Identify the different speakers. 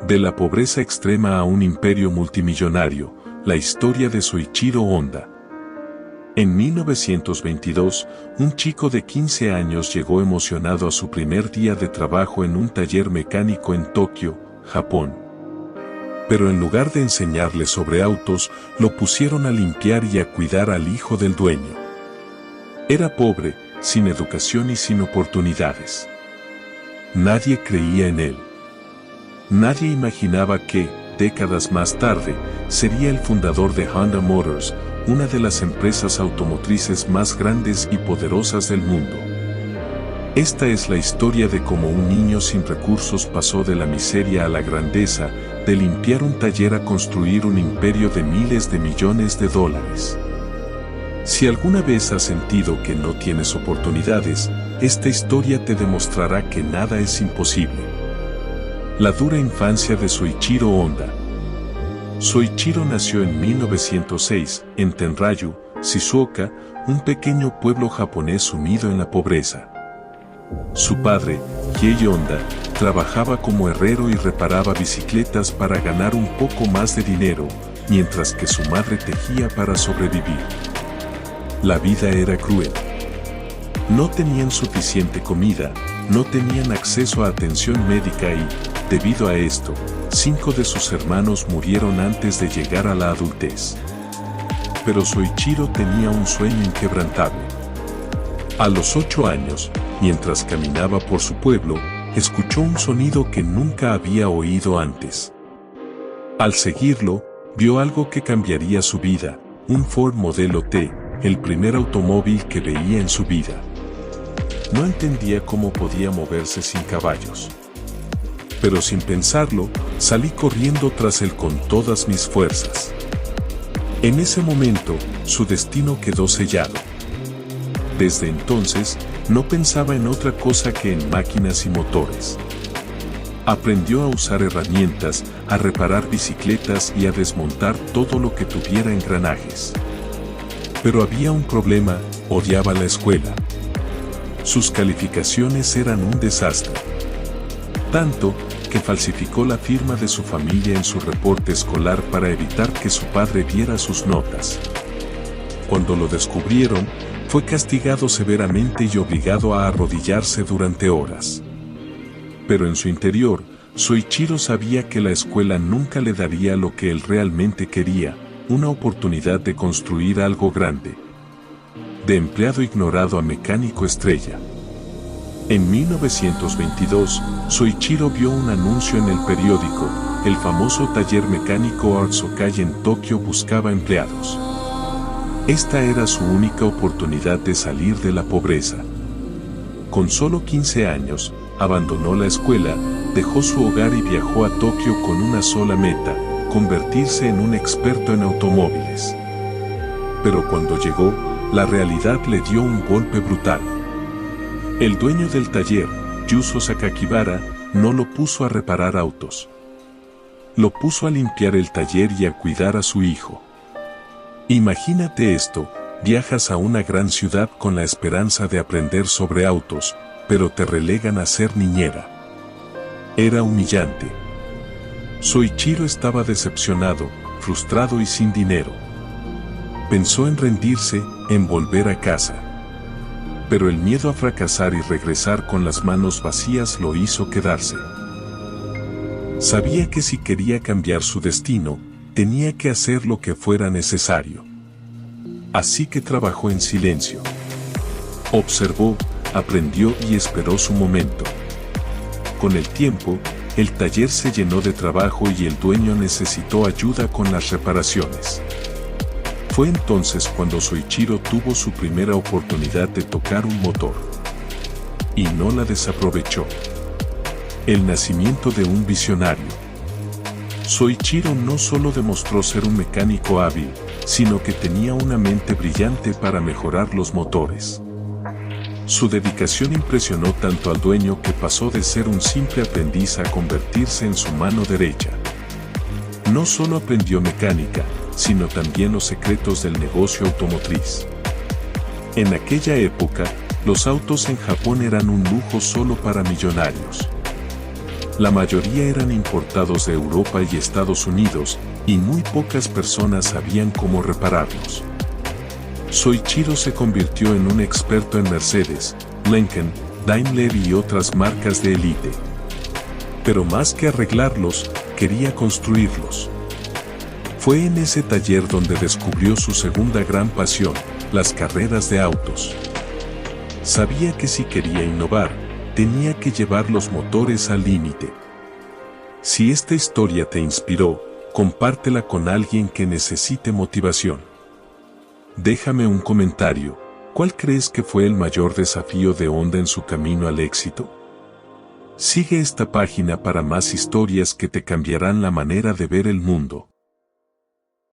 Speaker 1: De la pobreza extrema a un imperio multimillonario, la historia de Soichiro Honda. En 1922, un chico de 15 años llegó emocionado a su primer día de trabajo en un taller mecánico en Tokio, Japón. Pero en lugar de enseñarle sobre autos, lo pusieron a limpiar y a cuidar al hijo del dueño. Era pobre, sin educación y sin oportunidades. Nadie creía en él. Nadie imaginaba que, décadas más tarde, sería el fundador de Honda Motors, una de las empresas automotrices más grandes y poderosas del mundo. Esta es la historia de cómo un niño sin recursos pasó de la miseria a la grandeza, de limpiar un taller a construir un imperio de miles de millones de dólares. Si alguna vez has sentido que no tienes oportunidades, esta historia te demostrará que nada es imposible. La dura infancia de Soichiro Honda. Soichiro nació en 1906, en Tenryu, Shizuoka, un pequeño pueblo japonés sumido en la pobreza. Su padre, Hiei Honda, trabajaba como herrero y reparaba bicicletas para ganar un poco más de dinero, mientras que su madre tejía para sobrevivir. La vida era cruel. No tenían suficiente comida, no tenían acceso a atención médica y, debido a esto, 5 de sus hermanos murieron antes de llegar a la adultez. Pero Soichiro tenía un sueño inquebrantable. A los 8 años, mientras caminaba por su pueblo, escuchó un sonido que nunca había oído antes. Al seguirlo, vio algo que cambiaría su vida, un Ford Modelo T, el primer automóvil que veía en su vida. No entendía cómo podía moverse sin caballos. Pero sin pensarlo, salí corriendo tras él con todas mis fuerzas. En ese momento, su destino quedó sellado. Desde entonces, no pensaba en otra cosa que en máquinas y motores. Aprendió a usar herramientas, a reparar bicicletas y a desmontar todo lo que tuviera engranajes. Pero había un problema: odiaba la escuela. Sus calificaciones eran un desastre. Tanto, que falsificó la firma de su familia en su reporte escolar para evitar que su padre viera sus notas. Cuando lo descubrieron, fue castigado severamente y obligado a arrodillarse durante horas. Pero en su interior, Soichiro sabía que la escuela nunca le daría lo que él realmente quería, una oportunidad de construir algo grande. De empleado ignorado a mecánico estrella. En 1922, Soichiro vio un anuncio en el periódico: el famoso taller mecánico Artsukai en Tokio buscaba empleados. Esta era su única oportunidad de salir de la pobreza. Con solo 15 años, abandonó la escuela, dejó su hogar y viajó a Tokio con una sola meta: convertirse en un experto en automóviles. Pero cuando llegó, la realidad le dio un golpe brutal. El dueño del taller, Yuzo Sakakibara, no lo puso a reparar autos. Lo puso a limpiar el taller y a cuidar a su hijo. Imagínate esto: viajas a una gran ciudad con la esperanza de aprender sobre autos, pero te relegan a ser niñera. Era humillante. Soichiro estaba decepcionado, frustrado y sin dinero. Pensó en rendirse, en volver a casa. Pero el miedo a fracasar y regresar con las manos vacías lo hizo quedarse. Sabía que si quería cambiar su destino, tenía que hacer lo que fuera necesario. Así que trabajó en silencio. Observó, aprendió y esperó su momento. Con el tiempo, el taller se llenó de trabajo y el dueño necesitó ayuda con las reparaciones. Fue entonces cuando Soichiro tuvo su primera oportunidad de tocar un motor. Y no la desaprovechó. El nacimiento de un visionario. Soichiro no solo demostró ser un mecánico hábil, sino que tenía una mente brillante para mejorar los motores. Su dedicación impresionó tanto al dueño que pasó de ser un simple aprendiz a convertirse en su mano derecha. No solo aprendió mecánica, sino también los secretos del negocio automotriz. En aquella época, los autos en Japón eran un lujo solo para millonarios. La mayoría eran importados de Europa y Estados Unidos, y muy pocas personas sabían cómo repararlos. Soichiro se convirtió en un experto en Mercedes, Lincoln, Daimler y otras marcas de élite. Pero más que arreglarlos, quería construirlos. Fue en ese taller donde descubrió su segunda gran pasión, las carreras de autos. Sabía que si quería innovar, tenía que llevar los motores al límite. Si esta historia te inspiró, compártela con alguien que necesite motivación. Déjame un comentario. ¿Cuál crees que fue el mayor desafío de Honda en su camino al éxito? Sigue esta página para más historias que te cambiarán la manera de ver el mundo.